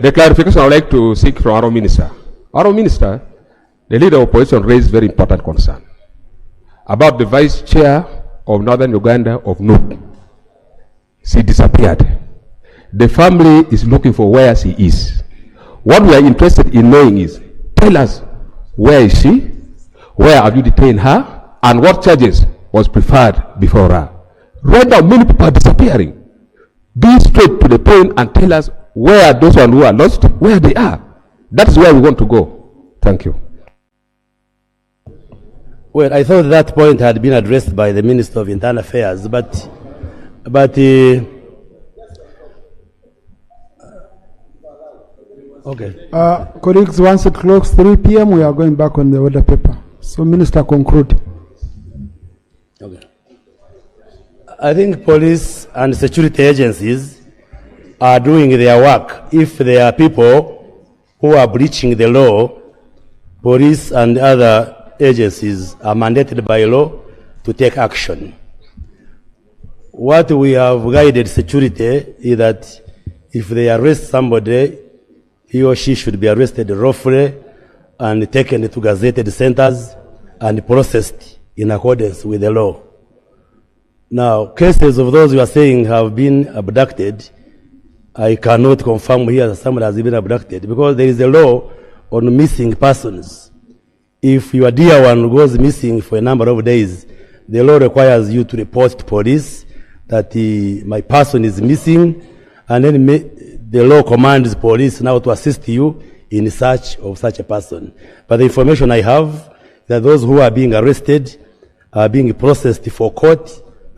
The clarification I would like to seek from our minister. Our minister, the leader of opposition, raised very important concern about the vice chair of Northern Uganda of NUP. She disappeared. The family is looking for where she is. What we are interested in knowing is, tell us, where is she? Where have you detained her? And what charges was preferred before her? Right now, many people are disappearing. Be straight to the point and tell us where those ones who are lost, where they are. That is where we want to go. Thank you. Well, I thought that point had been addressed by the Minister of Internal Affairs, but okay. Colleagues, once it clocks 3 p.m., we are going back on the order paper. So, Minister, conclude. Okay. I think police and security agencies are doing their work. If there are people who are breaching the law, police and other agencies are mandated by law to take action. What we have guided security is that if they arrest somebody, he or she should be arrested lawfully and taken to gazetted centers and processed in accordance with the law. Now, cases of those you are saying have been abducted, I cannot confirm here that someone has been abducted because there is a law on missing persons. If your dear one goes missing for a number of days, the law requires you to report to police that my person is missing, and then the law commands police now to assist you in search of such a person. But the information I have, that those who are being arrested are being processed for court,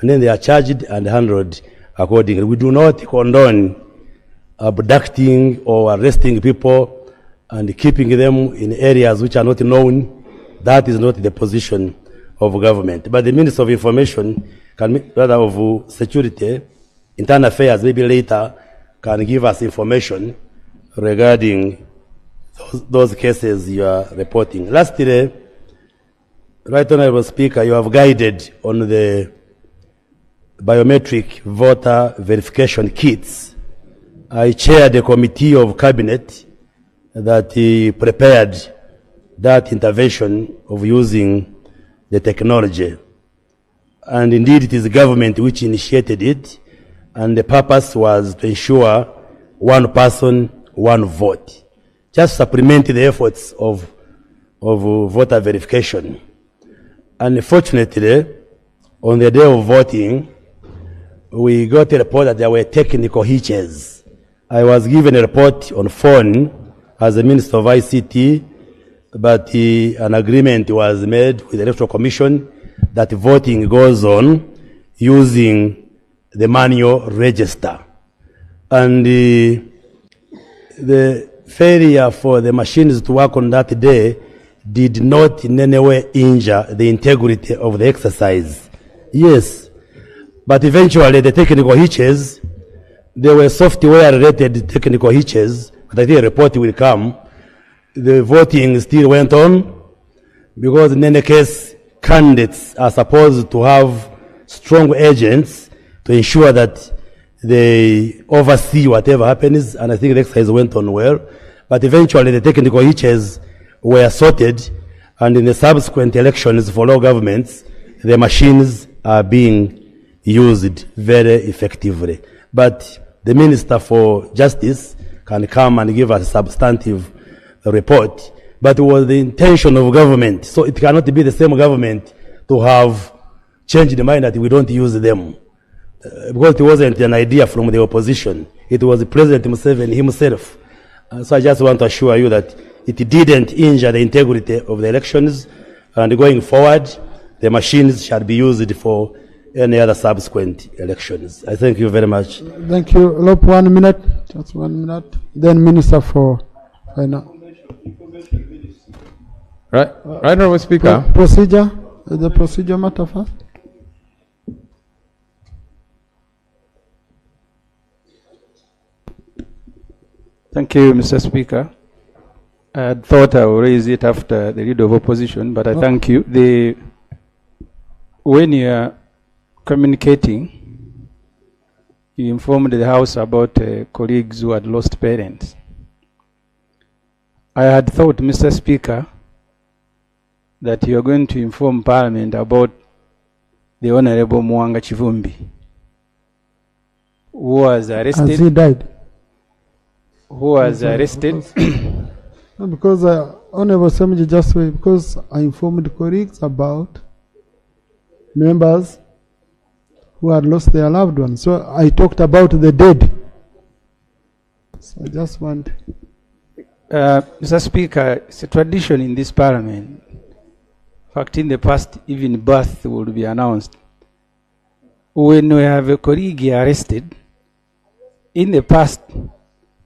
and then they are charged and handled accordingly. We do not condone abducting or arresting people and keeping them in areas which are not known. That is not the position of government. But the Minister of Information, rather of Security, Internal Affairs, maybe later, can give us information regarding those cases you are reporting. Lastly, Right Honorable Speaker, you have guided on the biometric voter verification kits. I chaired a committee of cabinet that prepared that intervention of using the technology. And indeed, it is the government which initiated it, and the purpose was to ensure one person, one vote. Just supplement the efforts of voter verification. Unfortunately, on the day of voting, we got a report that there were technical hitches. I was given a report on phone as the Minister of ICT, but an agreement was made with the Electoral Commission that voting goes on using the manual register. And the failure for the machines to work on that day did not in any way injure the integrity of the exercise. Yes, but eventually the technical hitches, there were software-related technical hitches, but I think a report will come. The voting still went on because in any case, candidates are supposed to have strong agents to ensure that they oversee whatever happens, and I think the exercise went on well. But eventually the technical hitches were sorted, and in the subsequent elections for local governments, the machines are being used very effectively. But the Minister for Justice can come and give us a substantive report. But it was the intention of government, so it cannot be the same government to have changed the mind that we don't use them. Because it wasn't an idea from the opposition. It was the President Museveni himself. So I just want to assure you that it didn't injure the integrity of the elections, and going forward, the machines shall be used for any other subsequent elections. I thank you very much. Thank you. LOP, 1 minute. Just 1 minute. Then Minister for Finance. Right, Honorable Speaker. Procedure. The procedure matter first. Thank you, Mr. Speaker. I thought I would raise it after the leader of opposition, but I thank you. When you are communicating, you informed the House about colleagues who had lost parents. I had thought, Mr. Speaker, that you are going to inform Parliament about the Honorable Mwanga Chivumbi, who was arrested. Has he died? Who was arrested. No, because Honorable Ssenyonyi just wait, because I informed colleagues about members who had lost their loved ones. So I talked about the dead. So I just want. Mr. Speaker, it's a tradition in this Parliament. In fact, in the past, even birth would be announced. When we have a colleague arrested, in the past,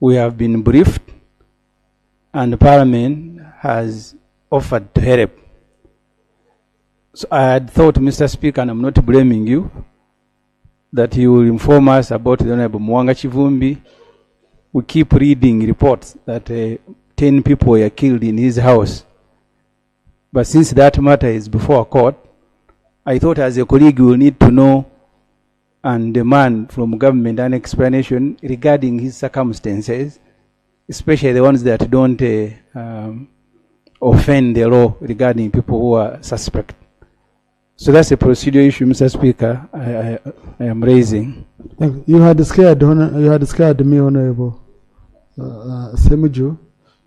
we have been briefed and Parliament has offered to help. So I had thought, Mr. Speaker, and I'm not blaming you, that you will inform us about the Honorable Mwanga Chivumbi. We keep reading reports that 10 people were killed in his house. But since that matter is before court, I thought as a colleague you will need to know and demand from government an explanation regarding his circumstances, especially the ones that don't offend the law regarding people who are suspect. So that's a procedural issue, Mr. Speaker, I am raising. You had scared me, Honorable Ssenyonyi.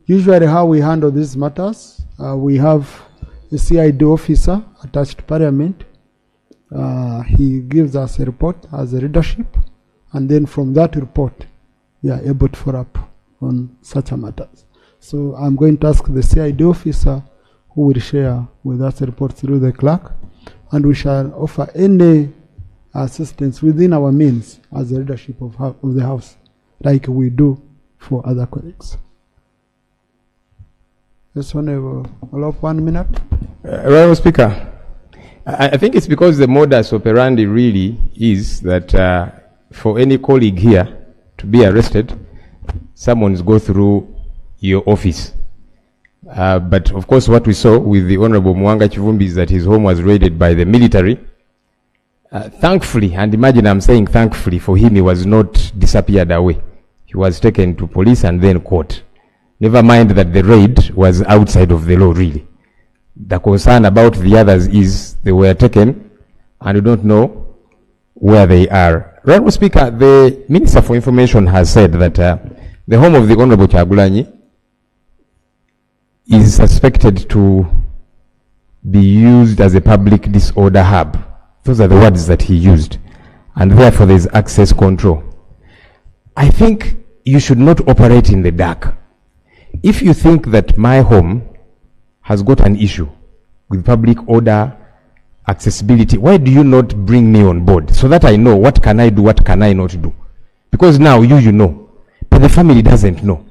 Usually how we handle these matters, we have a CID officer attached to Parliament. He gives us a report as a readership, and then from that report, we are able to follow up on such matters. So I'm going to ask the CID officer who will share with us a report through the clerk, and we shall offer any assistance within our means as a leadership of the House, like we do for other colleagues. Yes, Honorable, allow 1 minute. Honorable Speaker, I think it's because the modus operandi really is that for any colleague here to be arrested, someone's go through your office. But of course what we saw with the Honorable Mwanga Chivumbi is that his home was raided by the military. Thankfully, and imagine I'm saying thankfully, for him he was not disappeared away. He was taken to police and then court. Never mind that the raid was outside of the law really. The concern about the others is they were taken and you don't know where they are. Honorable Speaker, the Minister for Information has said that the home of the Honorable Kyagulanyi is suspected to be used as a public disorder hub. Those are the words that he used. And therefore there is access control. I think you should not operate in the dark. If you think that my home has got an issue with public order, accessibility, why do you not bring me on board so that I know what can I do, what can I not do? Because now you know, but the family doesn't know.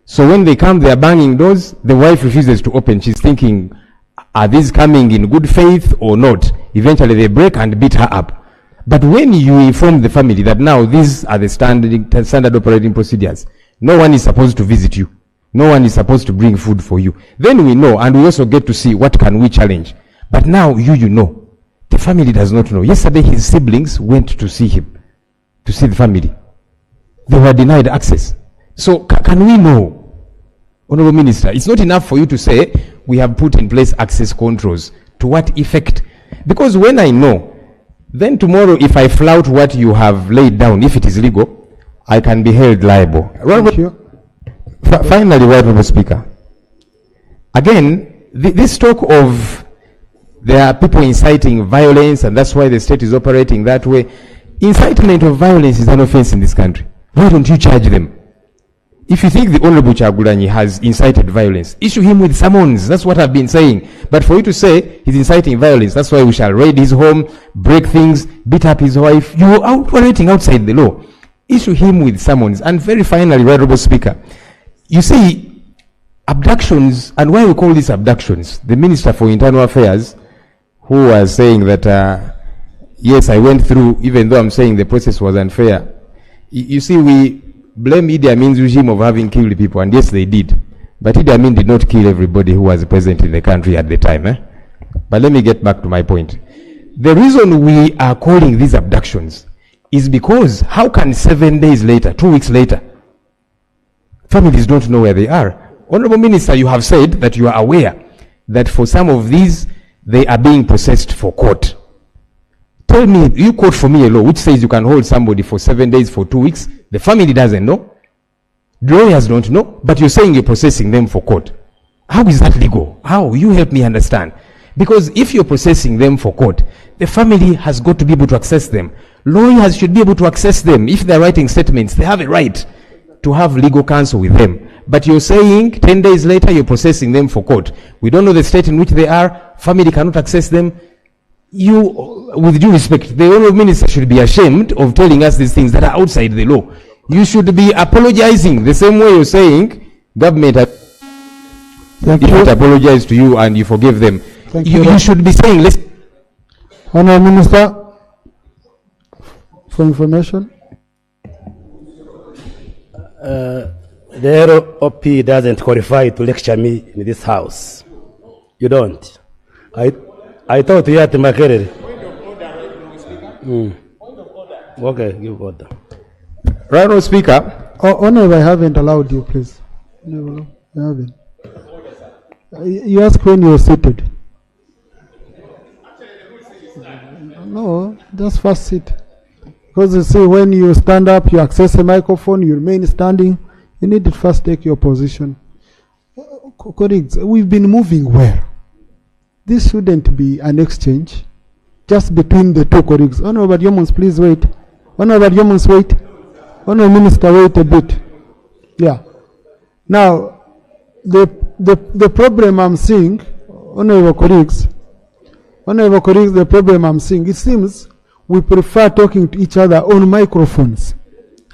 So when they come, they are banging doors, the wife refuses to open. She's thinking, are these coming in good faith or not? Eventually they break and beat her up. But when you inform the family that now these are the standard operating procedures, no one is supposed to visit you. No one is supposed to bring food for you. Then we know, and we also get to see what can we challenge. But now you know. The family does not know. Yesterday his siblings went to see him, to see the family. They were denied access. So can we know? Honorable Minister, it's not enough for you to say we have put in place access controls. To what effect? Because when I know, then tomorrow if I flout what you have laid down, if it is legal, I can be held liable. Thank you. Finally, Honorable Speaker, again, this talk of there are people inciting violence and that's why the state is operating that way. Incitement of violence is an offense in this country. Why don't you charge them? If you think the Honorable Kyagulanyi has incited violence, issue him with summons. That's what I've been saying. But for you to say he's inciting violence, that's why we shall raid his home, break things, beat up his wife. You're operating outside the law. Issue him with summons. And very finally, Honorable Speaker, you see, abductions, and why we call these abductions, the Minister for Internal Affairs, who was saying that, yes, I went through, even though I'm saying the process was unfair. You see, we blame Idi Amin's regime of having killed people, and yes, they did. But Idi Amin did not kill everybody who was present in the country at the time. But let me get back to my point. The reason we are calling these abductions is because how can 7 days later, 2 weeks later, families don't know where they are? Honorable Minister, you have said that you are aware that for some of these, they are being processed for court. Tell me, you quote for me a law which says you can hold somebody for 7 days, for 2 weeks. The family doesn't know. Lawyers don't know, but you're saying you're processing them for court. How is that legal? How? You help me understand. Because if you're processing them for court, the family has got to be able to access them. Lawyers should be able to access them. If they're writing statements, they have a right to have legal counsel with them. But you're saying 10 days later you're processing them for court. We don't know the state in which they are. Family cannot access them. You, with due respect, the Honourable Minister should be ashamed of telling us these things that are outside the law. You should be apologizing the same way you're saying government apologize to you and you forgive them. You should be saying, let's... Honourable Minister, for information. The LOP doesn't qualify to lecture me in this house. You don't. I thought you had to Makerere. Okay, give order. Right, Honourable Speaker. Honourable, I haven't allowed you, please. No, I haven't. You ask when you're seated. No, just first sit. Because you see, when you stand up, you access a microphone, you remain standing, you need to first take your position. Colleagues, we've been moving well. This shouldn't be an exchange just between the two colleagues. Honourable Baryomunsi, please wait. Honourable Baryomunsi, wait. Honourable Minister, wait a bit. Yeah. Now, the problem I'm seeing, Honourable colleagues, the problem I'm seeing, it seems we prefer talking to each other on microphones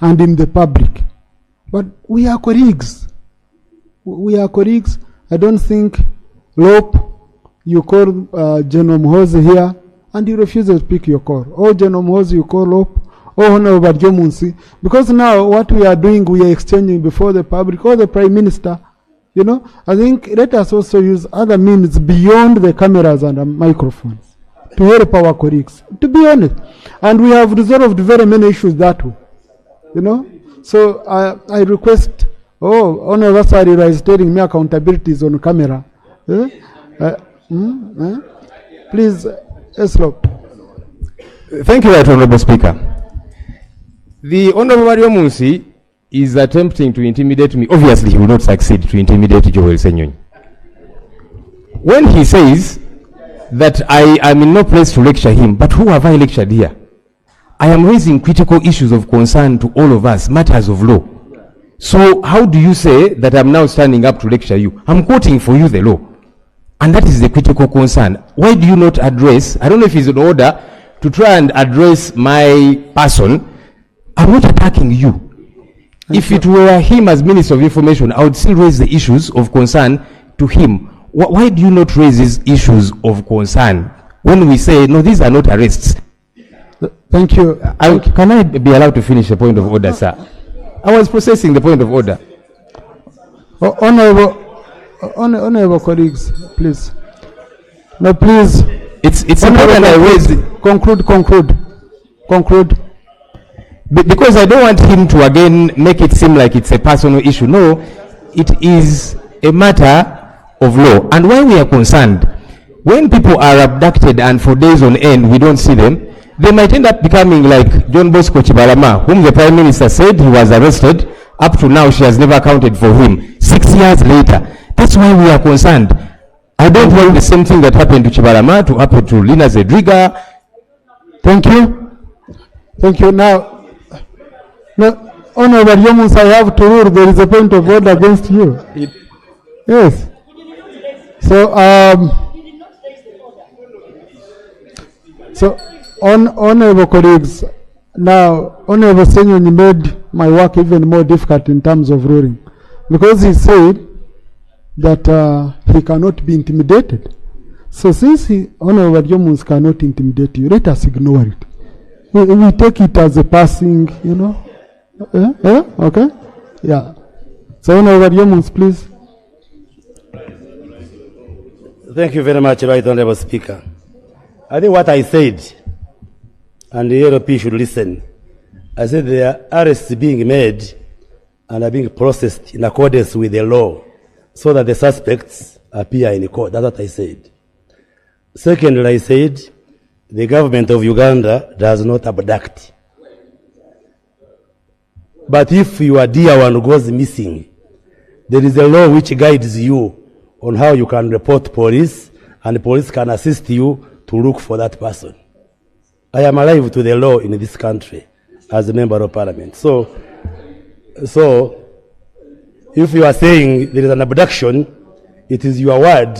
and in the public. But we are colleagues. We are colleagues. I don't think LOP, you call General Muhozi here, and you refuse to pick your call. Or General Muhozi, you call LOP, or Honorable Baryomunsi. Because now what we are doing, we are exchanging before the public or the Prime Minister. You know, I think let us also use other means beyond the cameras and the microphones to help our colleagues, to be honest. And we have resolved very many issues that way. You know? So I request, Honorable Sarira is telling me accountability is on camera. Please, Slop. Thank you, Right Honourable Speaker. The Honourable Baryomunsi is attempting to intimidate me. Obviously, he will not succeed to intimidate Joel Ssenyonyi. When he says that I am in no place to lecture him, but who have I lectured here? I am raising critical issues of concern to all of us, matters of law. So how do you say that I'm now standing up to lecture you? I'm quoting for you the law. And that is the critical concern. Why do you not address, I don't know if it's in order to try and address my person. I'm not attacking you. If it were him as Minister of Information, I would still raise the issues of concern to him. Why do you not raise these issues of concern when we say, no, these are not arrests? Thank you. Can I be allowed to finish the point of order, sir? I was processing the point of order. Honorable colleagues, please. No, please. It's important I raise it. Conclude. Because I don't want him to again make it seem like it's a personal issue. No, it is a matter of law. And why we are concerned, when people are abducted and for days on end we don't see them, they might end up becoming like John Bosco Chibalama, whom the Prime Minister said he was arrested. Up to now, she has never accounted for him. 6 years later. That's why we are concerned. I don't want the same thing that happened to Chibalama to happen to Lina Zedriga. Thank you. Now, Honorable Baryomunsi, I have to rule. There is a point of order against you. Yes. So, honorable colleagues, now, Honorable Ssenyonyi made my work even more difficult in terms of ruling, because he said that he cannot be intimidated. So since Honorable Baryomunsi cannot intimidate you, let us ignore it. We take it as a passing, you know. Okay? Yeah. So Honorable Baryomunsi, please. Thank you very much, Right Honorable Speaker. I think what I said, and the LOP should listen, I said there are arrests being made and are being processed in accordance with the law. so that the suspects appear in court. That's what I said. Secondly, I said the government of Uganda does not abduct. But if your dear one goes missing, there is a law which guides you on how you can report police, and police can assist you to look for that person. I am alive to the law in this country as a member of parliament. So if you are saying there is an abduction, it is your word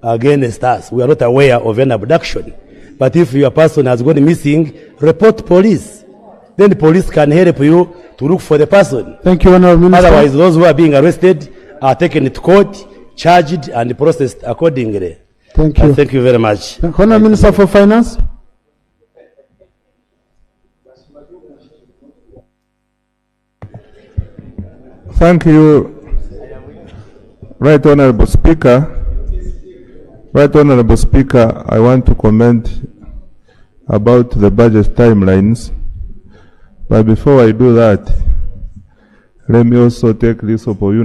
against us. We are not aware of an abduction. But if your person has gone missing, report police. Then the police can help you to look for the person. Thank you, Honourable Minister. Otherwise, those who are being arrested are taken to court, charged and processed accordingly. Thank you. Thank you very much. Honourable Minister for Finance. Thank you, Right Honourable Speaker. Right Honourable Speaker, I want to comment about the budget timelines. But before I do that, let me also take this opportunity